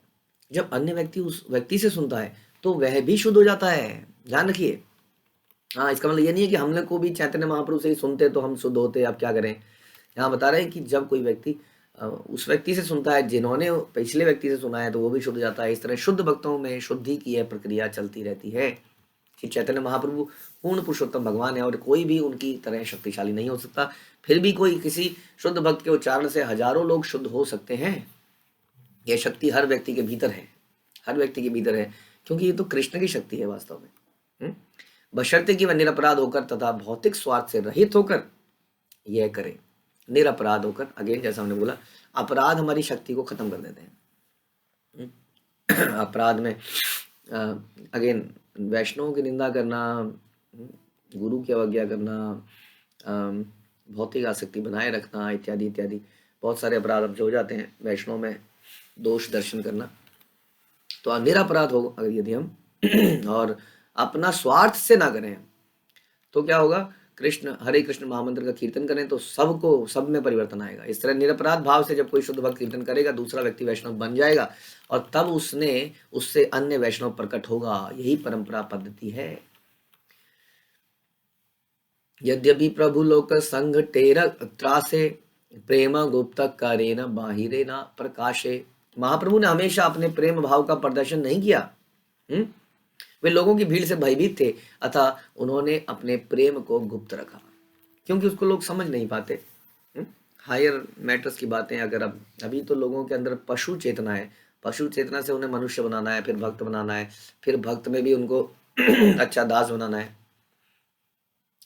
जब अन्य व्यक्ति उस व्यक्ति से सुनता है तो वह भी शुद्ध हो जाता है। ध्यान रखिए। हाँ, इसका मतलब ये नहीं है कि हमने को भी चैतन्य महाप्रभु से ही सुनते तो हम शुद्ध होते, अब क्या करें। यहाँ बता रहे हैं कि जब कोई व्यक्ति उस व्यक्ति से सुनता है जिन्होंने पिछले व्यक्ति से सुना है, तो वो भी शुद्ध हो जाता है। इस तरह शुद्ध भक्तों में शुद्धि की यह प्रक्रिया चलती रहती है कि चैतन्य महाप्रभु पूर्ण पुरुषोत्तम भगवान है और कोई भी उनकी तरह शक्तिशाली नहीं हो सकता। फिर भी कोई किसी शुद्ध भक्त के उच्चारण से हजारों लोग शुद्ध हो सकते हैं। यह शक्ति हर व्यक्ति के भीतर है, हर व्यक्ति के भीतर है, क्योंकि ये तो कृष्ण की शक्ति है वास्तव में। बशर्ते कि वह निरपराध होकर तथा भौतिक स्वार्थ से रहित होकर यह करे। निरपराध होकर, अगेन जैसा हमने बोला, अपराध हमारी शक्ति को खत्म कर देते हैं। अपराध में अगेन वैष्णव की निंदा करना, गुरु की अवज्ञा करना, भौतिक आसक्ति बनाए रखना, इत्यादि इत्यादि बहुत सारे अपराध अब जो हो जाते हैं वैष्णव में, दोष दर्शन करना। तो निरपराध हो अगर यदि हम और अपना स्वार्थ से ना करें तो क्या होगा, कृष्ण हरे कृष्ण महामंत्र का कीर्तन करें तो सबको सब में परिवर्तन आएगा। इस तरह निरपराध भाव से जब कोई शुद्ध भक्त कीर्तन करेगा, दूसरा व्यक्ति वैष्णव बन जाएगा और तब उससे अन्य वैष्णव प्रकट होगा। यही परंपरा पद्धति है। यद्यपि प्रभु लोक संग टेर त्रासे प्रेम गुप्त करेन बाहिरे न प्रकाशे। महाप्रभु ने हमेशा अपने प्रेम भाव का प्रदर्शन नहीं किया। वे लोगों की भीड़ से भयभीत थे, अतः उन्होंने अपने प्रेम को गुप्त रखा, क्योंकि उसको लोग समझ नहीं पाते। हायर मैटर्स की बातें अगर अब अभी तो लोगों के अंदर पशु चेतना है, पशु चेतना से उन्हें मनुष्य बनाना है, फिर भक्त बनाना है, फिर भक्त में भी उनको अच्छा दास बनाना है,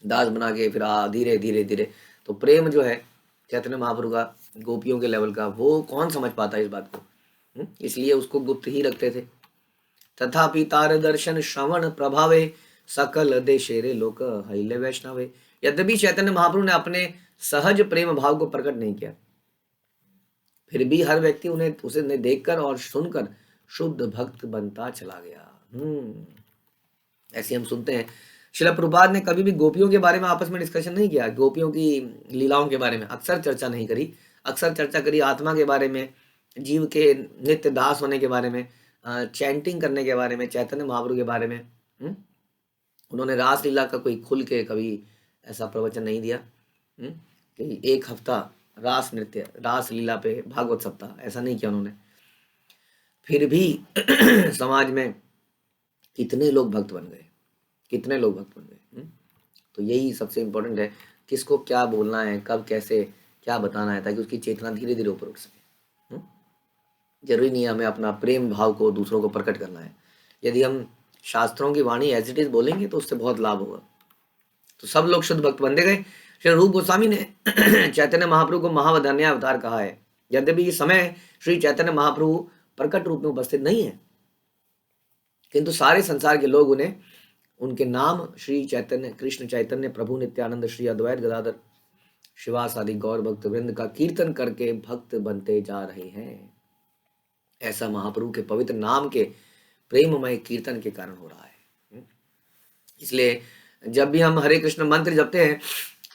दास बना के फिर धीरे धीरे धीरे। तो प्रेम जो है चैतन्य महाप्रभु का गोपियों के लेवल का, वो कौन समझ पाता है इस बात को। इसलिए उसको गुप्त ही रखते थे। तथापि तार दर्शन श्रवण प्रभावे सकल देशेरे लोक हईले वैष्णवे। यद्यपि चैतन्य महाप्रभु ने अपने सहज प्रेम भाव को प्रकट नहीं किया, फिर भी हर व्यक्ति उसे देखकर और सुनकर शुद्ध भक्त बनता चला गया। ऐसे हम सुनते हैं श्रील प्रभुपाद ने कभी भी गोपियों के बारे में आपस में डिस्कशन नहीं किया, गोपियों की लीलाओं के बारे में अक्सर चर्चा नहीं करी। अक्सर चर्चा करी आत्मा के बारे में, जीव के नित्य दास होने के बारे में, चैंटिंग करने के बारे में, चैतन्य महाप्रभु के बारे में। उन्होंने रास लीला का कोई खुल के कभी ऐसा प्रवचन नहीं दिया कि एक हफ्ता रास नृत्य रास लीला पे भागवत सप्ताह, ऐसा नहीं किया उन्होंने। फिर भी समाज में कितने लोग भक्त बन गए, कितने लोग भक्त बन गए। तो यही सबसे इम्पोर्टेंट है, किसको क्या बोलना है, कब कैसे क्या बताना है, ताकि उसकी चेतना धीरे धीरे ऊपर उठ सके। जरूरी नहीं है हमें अपना प्रेम भाव को दूसरों को प्रकट करना है। यदि हम शास्त्रों की वाणी एज इट इज बोलेंगे तो उससे बहुत लाभ होगा। तो सब लोग शुद्ध भक्त बनते गए। श्री रूप गोस्वामी ने चैतन्य महाप्रभु को महावदन्य अवतार कहा है। यद्यपि इस समय श्री चैतन्य महाप्रभु प्रकट रूप में उपस्थित नहीं है, किंतु सारे संसार के लोग उन्हें उनके नाम श्री चैतन्य कृष्ण चैतन्य प्रभु नित्यानंद श्री अद्वैत गदाधर शिवास आदि गौर भक्त वृंद का कीर्तन करके भक्त बनते जा रहे हैं। ऐसा महाप्रभु के पवित्र नाम के प्रेममय कीर्तन के कारण हो रहा है। इसलिए जब भी हम हरे कृष्ण मंत्र जपते हैं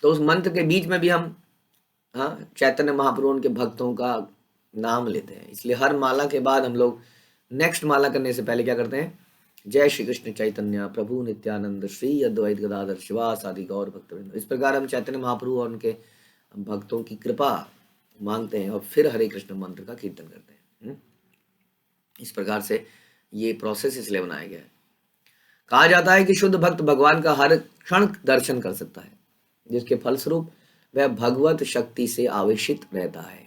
तो उस मंत्र के बीच में भी हम चैतन्य महाप्रभु उनके भक्तों का नाम लेते हैं। इसलिए हर माला के बाद हम लोग नेक्स्ट माला करने से पहले क्या करते हैं, जय श्री कृष्ण चैतन्य प्रभु नित्यानंद श्री अद्वैत गदाधर शिवास आदि गौर भक्तवृंद। इस प्रकार हम चैतन्य महाप्रभु और उनके भक्तों की कृपा मांगते हैं और फिर हरे कृष्ण मंत्र का कीर्तन करते हैं। इस प्रकार से ये प्रोसेस इसलिए बनाया गया है। कहा जाता है कि शुद्ध भक्त भगवान का हर क्षण दर्शन कर सकता है, जिसके फलस्वरूप वह भगवत शक्ति से आवेशित रहता है।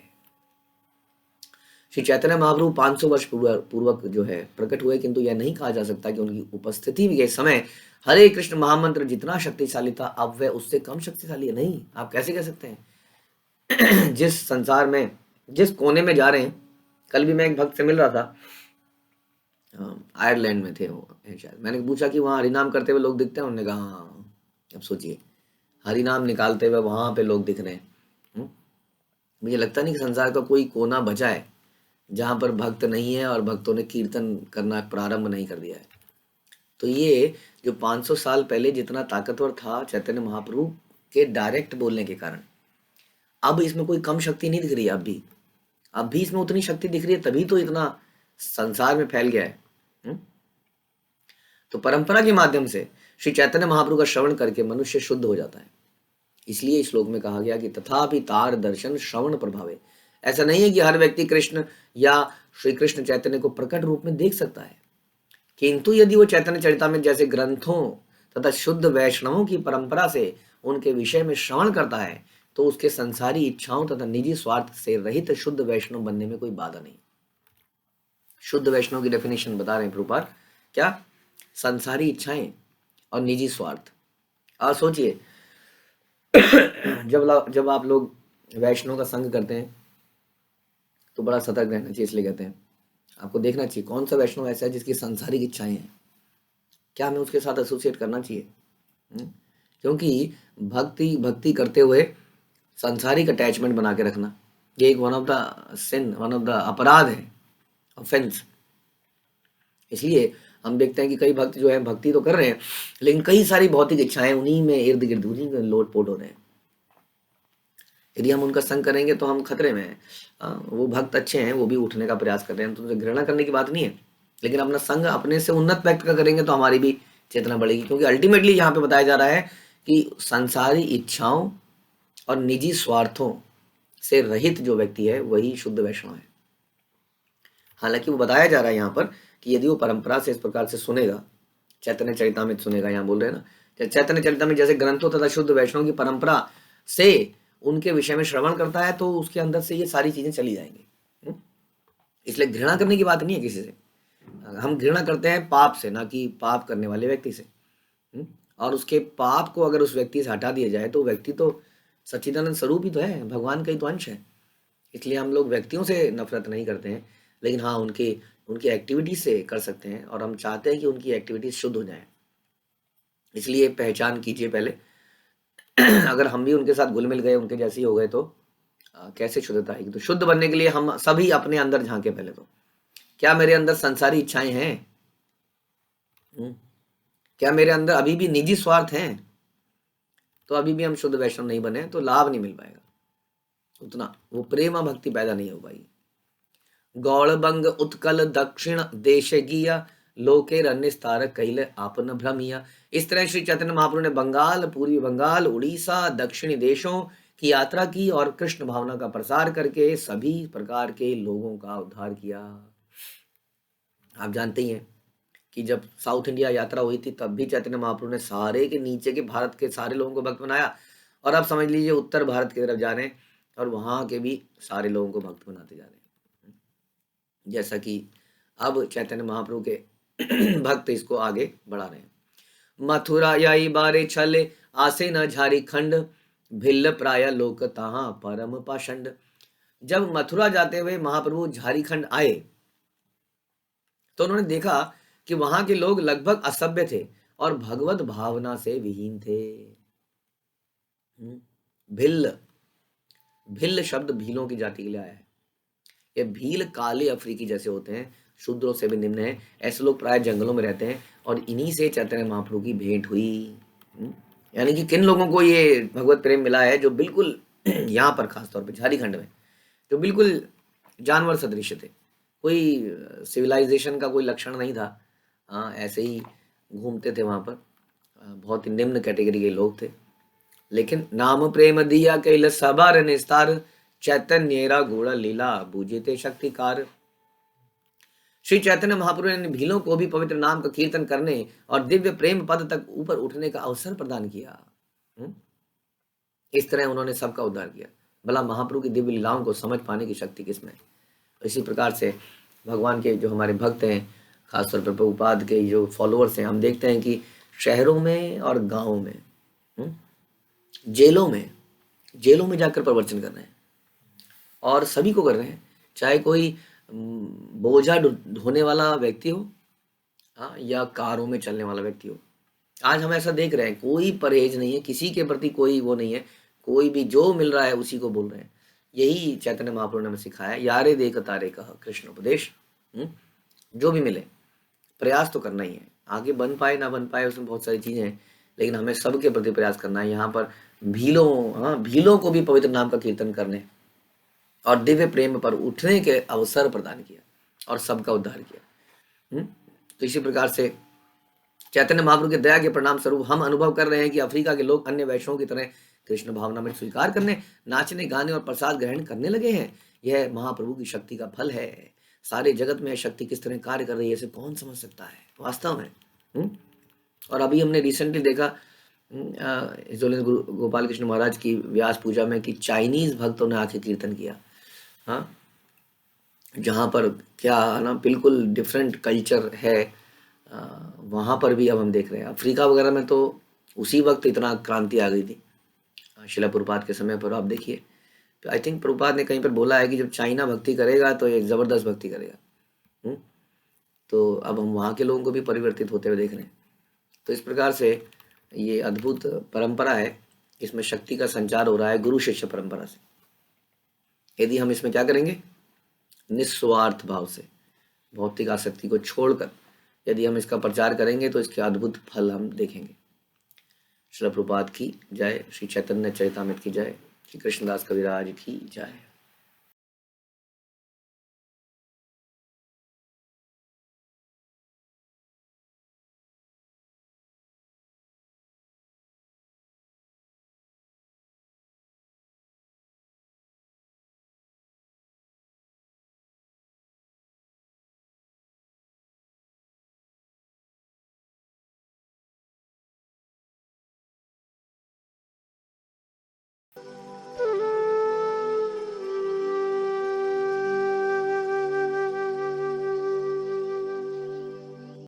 श्री चैतन्य महाप्रभु 500 वर्ष पूर्वक जो है प्रकट हुए, किंतु यह नहीं कहा जा सकता कि उनकी उपस्थिति के समय हरे कृष्ण महामंत्र जितना शक्तिशाली था अब वह उससे कम शक्तिशाली है। नहीं, आप कैसे कह सकते हैं। जिस संसार में जिस कोने में जा रहे हैं, कल भी मैं एक भक्त से मिल रहा था, आयरलैंड में थे वो शायद। मैंने पूछा कि वहाँ हरिनाम करते हुए लोग दिखते हैं, उन्होंने कहा हाँ। अब सोचिए हरिनाम निकालते हुए वहाँ पे लोग दिख रहे हैं। मुझे लगता नहीं कि संसार का कोई कोना बचा है जहाँ पर भक्त नहीं है और भक्तों ने कीर्तन करना प्रारंभ नहीं कर दिया है। तो ये जो 500 साल पहले जितना ताकतवर था चैतन्य महाप्रभु के डायरेक्ट बोलने के कारण, अब इसमें कोई कम शक्ति नहीं दिख रही है। अब भी इसमें उतनी शक्ति दिख रही है, तभी तो इतना संसार में फैल गया है। तो परंपरा के माध्यम से श्री चैतन्य महाप्रभु का श्रवण करके मनुष्य शुद्ध हो जाता है। इसलिए इस श्लोक में कहा गया कि तथापि तार दर्शन श्रवण प्रभावे। ऐसा नहीं है कि हर व्यक्ति कृष्ण या श्री कृष्ण चैतन्य को प्रकट रूप में देख सकता है, किंतु यदि वो चैतन्य चरितामृत जैसे ग्रंथों तथा शुद्ध वैष्णवों की परंपरा से उनके विषय में श्रवण करता है तो उसके संसारी इच्छाओं तथा निजी स्वार्थ से रहित शुद्ध वैष्णव बनने में कोई बाधा नहीं। शुद्ध वैष्णव की डेफिनेशन बता रहे हैं प्रभुपाद, क्या? संसारी इच्छाएं और निजी स्वार्थ। और सोचिए जब आप लोग वैष्णव का संग करते हैं तो बड़ा सतर्क रहना चाहिए। इसलिए कहते हैं आपको देखना चाहिए कौन सा वैष्णव ऐसा है जिसकी सांसारिक इच्छाएं हैं, क्या हमें उसके साथ एसोसिएट करना चाहिए। क्योंकि भक्ति करते हुए सांसारिक अटैचमेंट बना के रखना ये एक वन ऑफ द अपराध है, ऑफेंस। इसलिए हम देखते हैं कि कई भक्त जो है भक्ति तो कर रहे हैं, लेकिन कई सारी भौतिक इच्छाएं उन्हीं में इर्द गिर्द, उन्हीं में लोटपोट हो रहे हैं। यदि हम उनका संग करेंगे तो हम खतरे में हैं। वो भक्त अच्छे हैं, वो भी उठने का प्रयास कर रहे हैं, तो उनसे घृणा करने की बात नहीं है, लेकिन अपना संग अपने से उन्नत व्यक्ति का करेंगे तो हमारी भी चेतना बढ़ेगी। क्योंकि अल्टीमेटली यहाँ पे बताया जा रहा है कि संसारी इच्छाओं और निजी स्वार्थों से रहित जो व्यक्ति है वही शुद्ध वैष्णव है। हालांकि वो बताया जा रहा है यहाँ पर कि यदि वो परंपरा से इस प्रकार से सुनेगा, चैतन्य चरितामृत सुनेगा, यहाँ बोल रहे हैं ना, चैतन्य चरितामृत जैसे ग्रंथों तथा शुद्ध वैष्णव की परंपरा से उनके विषय में श्रवण करता है, तो उसके अंदर से ये सारी चीजें चली जाएंगी। इसलिए घृणा करने की बात नहीं है किसी से। हम घृणा करते हैं पाप से, ना कि पाप करने वाले व्यक्ति से। और उसके पाप को अगर उस व्यक्ति से हटा दिया जाए तो व्यक्ति तो सच्चिदानंद स्वरूप ही तो है, भगवान का ही तो अंश है। इसलिए हम लोग व्यक्तियों से नफरत नहीं करते हैं, लेकिन हाँ उनकी उनकी एक्टिविटी से कर सकते हैं, और हम चाहते हैं कि उनकी एक्टिविटीज शुद्ध हो जाए। इसलिए पहचान कीजिए पहले। अगर हम भी उनके साथ घुल मिल गए, उनके जैसे ही हो गए, तो कैसे शुद्धता आएगी। तो शुद्ध बनने के लिए हम सभी अपने अंदर झांके पहले। तो क्या मेरे अंदर संसारी इच्छाएं हैं? क्या मेरे अंदर अभी भी निजी स्वार्थ हैं? तो अभी भी हम शुद्ध वैष्णव नहीं बने, तो लाभ नहीं मिल पाएगा उतना, वो प्रेम भक्ति पैदा नहीं हो पाई। गौड़बंग उत्कल दक्षिण देश गिया, लोके रन्यस्तार कैल आपन भ्रमिया। इस तरह श्री चैतन्य महाप्रभु ने बंगाल, पूर्वी बंगाल, उड़ीसा, दक्षिणी देशों की यात्रा की और कृष्ण भावना का प्रसार करके सभी प्रकार के लोगों का उद्धार किया। आप जानते ही हैं कि जब साउथ इंडिया यात्रा हुई थी, तब भी चैतन्य महाप्रभु ने सारे के नीचे के भारत के सारे लोगों को भक्त बनाया, और अब समझ लीजिए उत्तर भारत की तरफ जा रहे हैं और वहां के भी सारे लोगों को भक्त बनाते जा रहे हैं। जैसा कि अब चैतन्य महाप्रभु के भक्त इसको आगे बढ़ा रहे हैं। मथुरा याई बारे छले, आसे न झारी खंड, भिल्ल प्राय लोक तहा परम पाषंड। जब मथुरा जाते हुए महाप्रभु झारीखंड आए तो उन्होंने देखा कि वहां के लोग लगभग असभ्य थे और भगवत भावना से विहीन थे। भिल्ल, भिल्ल शब्द भीलों की जाति के लिए आया है। ये भील काले अफ्रीकी जैसे होते हैं, शूद्रों से भी निम्न है। ऐसे लोग प्राय जंगलों में रहते हैं, और इन्हीं से चैतन्य महाप्रभु की भेंट हुई। यानी कि किन लोगों को ये भगवत प्रेम मिला है, जो बिल्कुल यहाँ पर खासतौर पर झारखंड में, जो बिल्कुल जानवर सदृश थे, कोई सिविलाइजेशन का कोई लक्षण नहीं था। ऐसे ही घूमते थे वहाँ पर, बहुत ही निम्न कैटेगरी के लोग थे। लेकिन नाम प्रेम दिया कैल सबार निस्तार, चैतन्येरा गुण लीला बूझे शक्तिकार। श्री चैतन्य महाप्रभु ने भीलों को भी पवित्र नाम का कीर्तन करने और दिव्य प्रेम पद तक ऊपर उठने का अवसर प्रदान किया। इस तरह उन्होंने सबका उद्धार किया। भला महाप्रभु की दिव्य लीलाओं को समझ पाने की शक्ति किसमें? इसी प्रकार से भगवान के जो हमारे भक्त हैं, खासतौर पर प्रभुपाद के जो फॉलोअर्स हैं, हम देखते हैं कि शहरों में और गांवों में, जेलों में जाकर प्रवचन कर रहे हैं, और सभी को कर रहे हैं, चाहे कोई बोझा ढोने वाला व्यक्ति हो, या कारों में चलने वाला व्यक्ति हो। आज हम ऐसा देख रहे हैं, कोई परहेज नहीं है, किसी के प्रति कोई वो नहीं है, कोई भी जो मिल रहा है उसी को बोल रहे हैं। यही चैतन्य महाप्रभु ने हमें सिखाया, यारे देख तारे कहा कृष्ण उपदेश। जो भी मिले प्रयास तो करना ही है। आगे बन पाए ना बन पाए उसमें बहुत सारी चीजें हैं, लेकिन हमें सबके प्रति प्रयास करना है। यहाँ पर भीलों को भी पवित्र नाम का कीर्तन करने और दिव्य प्रेम पर उठने के अवसर प्रदान किया और सबका उद्धार किया। तो इसी प्रकार से चैतन्य महाप्रभु के दया के परिणाम स्वरूप हम अनुभव कर रहे हैं कि अफ्रीका के लोग अन्य वैष्णवों की तरह कृष्ण भावना में स्वीकार करने, नाचने, गाने और प्रसाद ग्रहण करने लगे हैं। यह महाप्रभु की शक्ति का फल है। सारे जगत में यह शक्ति किस तरह कार्य कर रही है, इसे कौन समझ सकता है वास्तव में। और अभी हमने रिसेंटली देखा गोपाल कृष्ण महाराज की व्यास पूजा में कि चाइनीज भक्तों ने आके कीर्तन किया। जहाँ पर क्या ना बिल्कुल डिफरेंट कल्चर है, वहाँ पर भी अब हम देख रहे हैं। अफ्रीका वगैरह में तो उसी वक्त इतना क्रांति आ गई थी शिला प्रभुपाद के समय पर। आप देखिए, तो आई थिंक प्रभुपाद ने कहीं पर बोला है कि जब चाइना भक्ति करेगा तो एक ज़बरदस्त भक्ति करेगा। तो अब हम वहाँ के लोगों को भी परिवर्तित होते हुए देख रहे हैं। तो इस प्रकार से ये अद्भुत परंपरा है, इसमें शक्ति का संचार हो रहा है गुरु शिष्य परंपरा से। यदि हम इसमें क्या करेंगे, निस्वार्थ भाव से भौतिक आसक्ति को छोड़कर यदि हम इसका प्रचार करेंगे तो इसके अद्भुत फल हम देखेंगे। श्रील प्रभुपाद की जय, श्री चैतन्य चरितामृत की जय, श्री कृष्णदास कविराज की जय।